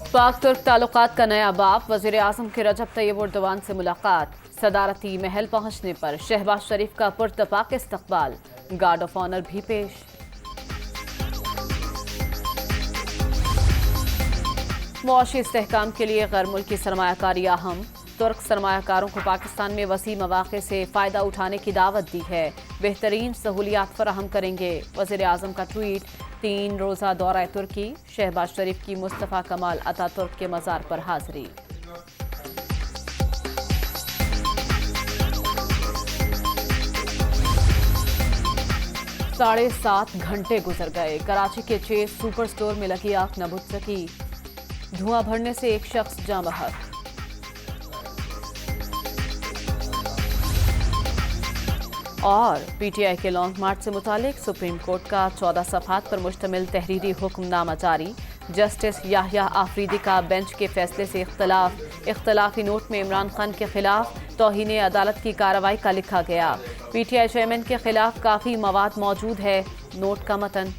पाक तुर्क ताल्लुकात का नया बाप, वज़ीर आज़म के रजब तैयब एर्दोगान से मुलाकात। सदारती महल पहुंचने पर शहबाज शरीफ का पुरतपाक इस्तकबाल, गार्ड ऑफ ऑनर भी पेश। मुआशी इस्तेहकाम के लिए गैर मुल्की सरमायाकारी अहम, तुर्क सरमायाकारों को पाकिस्तान में वसी मौक़े से फ़ायदा उठाने की दावत दी है, बेहतरीन सहूलियात फराहम करेंगे। वज़ीर आज़म का ट्वीट। 3 रोज़ा दौरा तुर्की, शहबाज शरीफ की मुस्तफ़ा कमाल अतातुर्क के मज़ार पर हाज़री। साढ़े 7 घंटे गुजर गए, कराची के चेस सुपर स्टोर में लगी आग न बुझ सकी, धुआं भरने से एक शख्स जाँ बहक। और पीटीआई के लॉन्ग मार्च से मुतालिक सुप्रीम कोर्ट का 14 सफ़हात पर मुश्तमिल तहरीरी हुक्मनामा जारी। जस्टिस याह्या आफरीदी का बेंच के फैसले से इख्तलाफी नोट में इमरान खान के खिलाफ तौहीन अदालत की कार्रवाई का लिखा गया। पीटीआई चेयरमैन के खिलाफ काफ़ी मवाद मौजूद है, नोट का मतन।